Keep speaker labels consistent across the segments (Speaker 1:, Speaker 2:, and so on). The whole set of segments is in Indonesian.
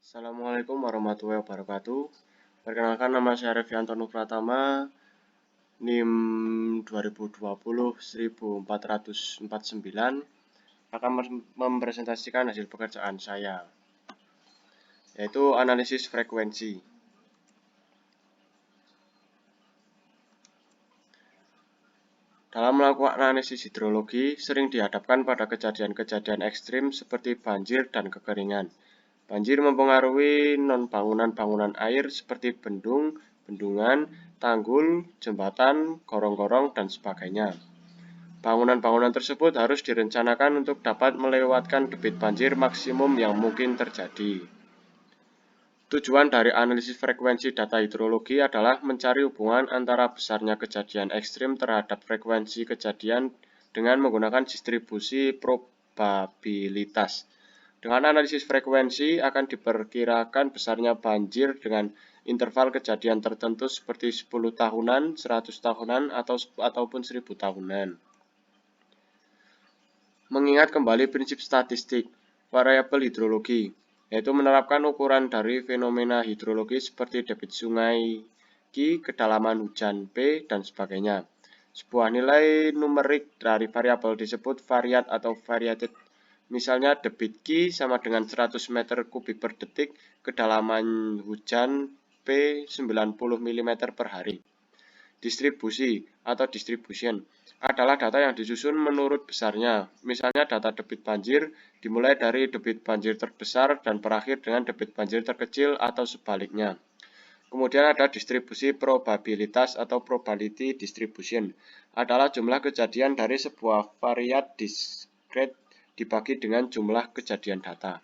Speaker 1: Assalamualaikum warahmatullahi wabarakatuh. Perkenalkan, nama saya Revianto Pratama, NIM 2020-1449, akan mempresentasikan hasil pekerjaan saya, yaitu analisis frekuensi. Dalam melakukan analisis hidrologi, sering dihadapkan pada kejadian-kejadian ekstrim seperti banjir dan kekeringan. Banjir mempengaruhi non-bangunan air seperti bendung, bendungan, tanggul, jembatan, gorong-gorong, dan sebagainya. Bangunan-bangunan tersebut harus direncanakan untuk dapat melewatkan debit banjir maksimum yang mungkin terjadi. Tujuan dari analisis frekuensi data hidrologi adalah mencari hubungan antara besarnya kejadian ekstrim terhadap frekuensi kejadian dengan menggunakan distribusi probabilitas. Dengan analisis frekuensi akan diperkirakan besarnya banjir dengan interval kejadian tertentu seperti 10 tahunan, 100 tahunan, ataupun 1000 tahunan. Mengingat kembali prinsip statistik variabel hidrologi, yaitu menerapkan ukuran dari fenomena hidrologi seperti debit sungai Q, kedalaman hujan P, dan sebagainya. Sebuah nilai numerik dari variabel disebut variat atau variated. Misalnya debit Q sama dengan 100 meter kubik per detik, kedalaman hujan P 90 mm per hari. Distribusi atau distribution adalah data yang disusun menurut besarnya. Misalnya data debit banjir dimulai dari debit banjir terbesar dan berakhir dengan debit banjir terkecil atau sebaliknya. Kemudian ada distribusi probabilitas atau probability distribution, adalah jumlah kejadian dari sebuah variat diskret dibagi dengan jumlah kejadian data.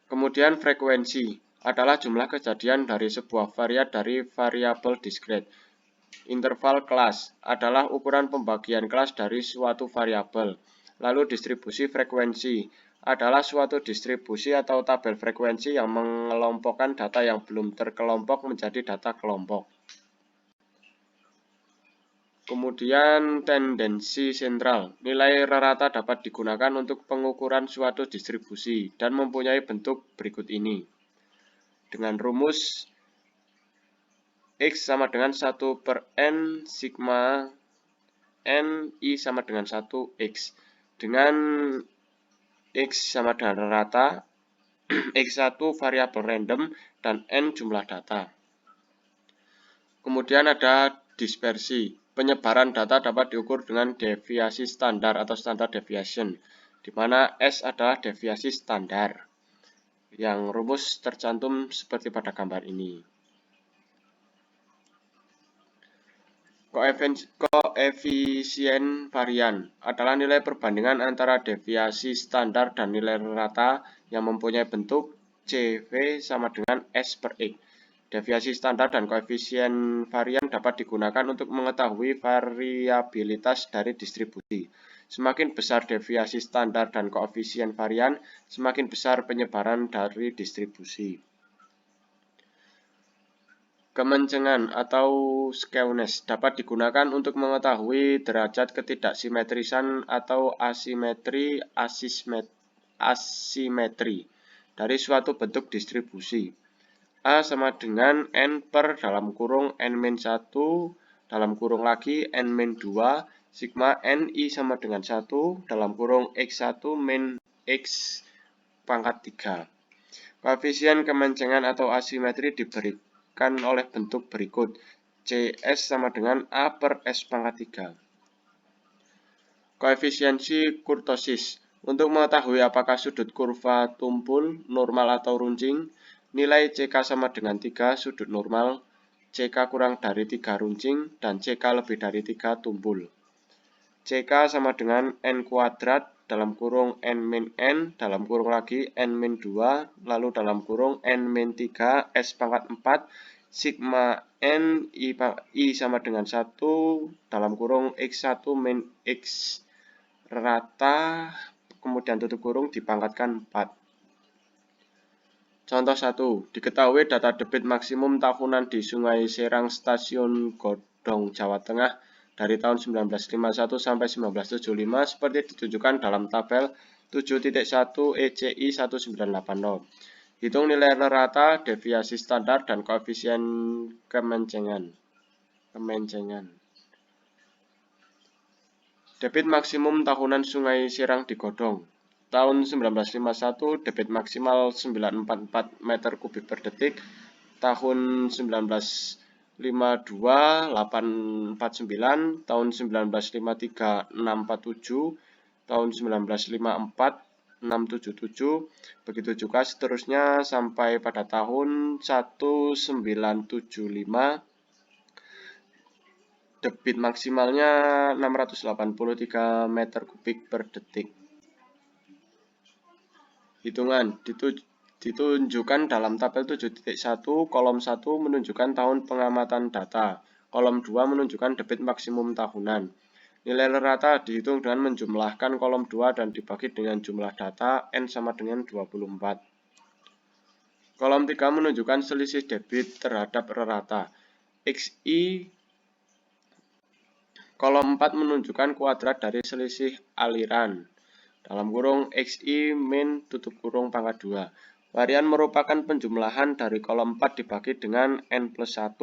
Speaker 1: Kemudian frekuensi adalah jumlah kejadian dari sebuah variat dari variabel diskret. Interval kelas adalah ukuran pembagian kelas dari suatu variabel. Lalu distribusi frekuensi adalah suatu distribusi atau tabel frekuensi yang mengelompokkan data yang belum terkelompok menjadi data kelompok. Kemudian tendensi sentral. Nilai rata dapat digunakan untuk pengukuran suatu distribusi dan mempunyai bentuk berikut ini. Dengan rumus X sama dengan 1 per N sigma N I sama dengan 1 X. Dengan X sama dengan rata, X1 variabel random, dan N jumlah data. Kemudian ada dispersi. Penyebaran data dapat diukur dengan deviasi standar atau standard deviation, di mana S adalah deviasi standar, yang rumus tercantum seperti pada gambar ini. Koefisien varian adalah nilai perbandingan antara deviasi standar dan nilai rata yang mempunyai bentuk CV sama dengan S per X. Deviasi standar dan koefisien varian dapat digunakan untuk mengetahui variabilitas dari distribusi. Semakin besar deviasi standar dan koefisien varian, semakin besar penyebaran dari distribusi. Kemencengan atau skewness dapat digunakan untuk mengetahui derajat ketidaksimetrisan atau asimetri dari suatu bentuk distribusi. A sama dengan N per dalam kurung N-1 dalam kurung lagi N-2 sigma N I sama dengan 1 dalam kurung X1 min X pangkat 3. Koefisien kemencengan atau asimetri diberikan oleh bentuk berikut. CS sama dengan A per S pangkat 3. Koefisiensi kurtosis. Untuk mengetahui apakah sudut kurva tumpul, normal atau runcing, nilai CK sama dengan 3 sudut normal, CK kurang dari 3 runcing, dan CK lebih dari 3 tumpul. CK sama dengan N kuadrat dalam kurung N-N dalam kurung lagi N-2 lalu dalam kurung N-3 S pangkat 4 sigma N I sama dengan 1 dalam kurung X1 min X rata kemudian tutup kurung dipangkatkan 4. Contoh 1. Diketahui data debit maksimum tahunan di Sungai Serang Stasiun Godong, Jawa Tengah dari tahun 1951 sampai 1975 seperti ditunjukkan dalam tabel 7.1 ECI 1980. Hitung nilai rata, deviasi standar, dan koefisien kemencengan. Debit maksimum tahunan Sungai Sirang digodhong. Tahun 1951 debit maksimal 944 meter kubik per detik. Tahun 1952 849, tahun 1953 647, tahun 1954 677, begitu juga seterusnya sampai pada tahun 1975 debit maksimalnya 683 meter kubik per detik. Hitungan ditunjukkan dalam tabel 7.1, kolom 1 menunjukkan tahun pengamatan data, kolom 2 menunjukkan debit maksimum tahunan. Nilai rata dihitung dengan menjumlahkan kolom 2 dan dibagi dengan jumlah data, N sama dengan 24. Kolom 3 menunjukkan selisih debit terhadap rata, XI. Kolom 4 menunjukkan kuadrat dari selisih aliran, dalam kurung XI min tutup kurung pangkat 2. Varian merupakan penjumlahan dari kolom 4 dibagi dengan N plus 1.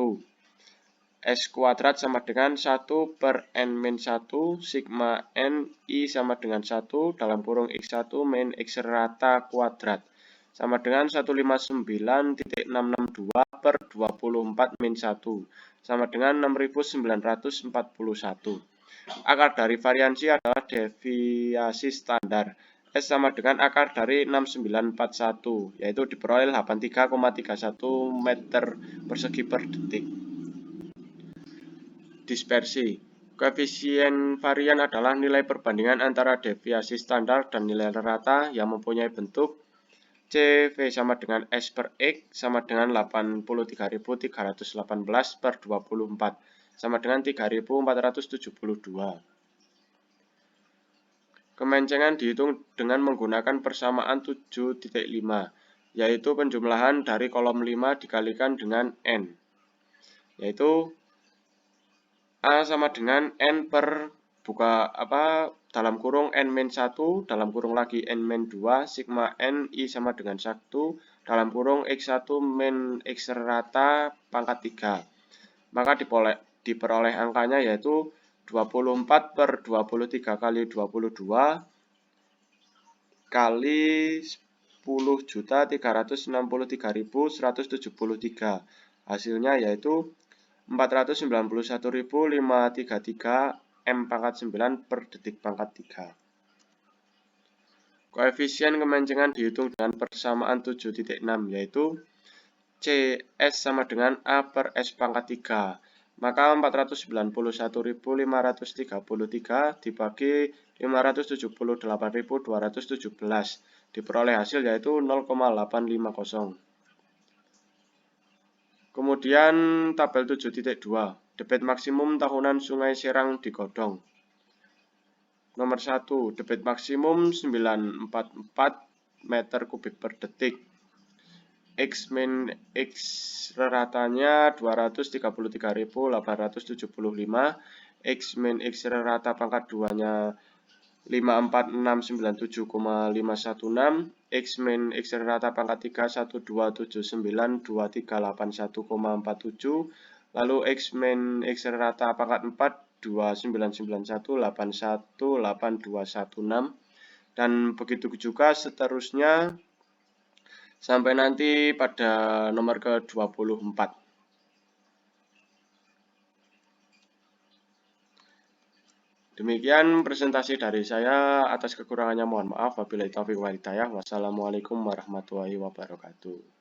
Speaker 1: S kuadrat sama dengan 1 per N min 1, sigma N I sama dengan 1, dalam kurung X1 min X rata kuadrat, sama dengan 159.662 per 24 min 1, sama dengan 6.941. Akar dari variansi adalah deviasi standar. S sama dengan akar dari 6941, yaitu diperoleh 83,31 meter persegi per detik. Dispersi. Koefisien varian adalah nilai perbandingan antara deviasi standar dan nilai rata yang mempunyai bentuk CV sama dengan S per X sama dengan 83.318 per 24 sama dengan 3.472. Kemencengan dihitung dengan menggunakan persamaan 7.5, yaitu penjumlahan dari kolom 5 dikalikan dengan N, yaitu A sama dengan N per dalam kurung N min 1, dalam kurung lagi N min 2, sigma N I sama dengan 1, dalam kurung X1 min X rata pangkat 3. Maka diperoleh angkanya yaitu 24 per 23 kali 22 kali 10.363.173. Hasilnya yaitu 491.533 M pangkat 9 per detik pangkat 3. Koefisien kemencengan dihitung dengan persamaan 7.6, yaitu CS sama dengan A per S pangkat 3. Maka 491.533 dibagi 578.217 diperoleh hasil yaitu 0,850. Kemudian tabel 7.2, debit maksimum tahunan Sungai Sirang digodhong. Nomor 1, debit maksimum 944 meter kubik per detik. X min X ratanya 233.875, X min X rata pangkat 2-nya 54697,516, X min X rata pangkat 3 12792381,47, lalu X min X rata pangkat 4 2991818216, dan begitu juga seterusnya sampai nanti pada nomor ke-24. Demikian presentasi dari saya. Atas kekurangannya mohon maaf. Wabillahi taufiq wal hidayah. Wassalamualaikum warahmatullahi wabarakatuh.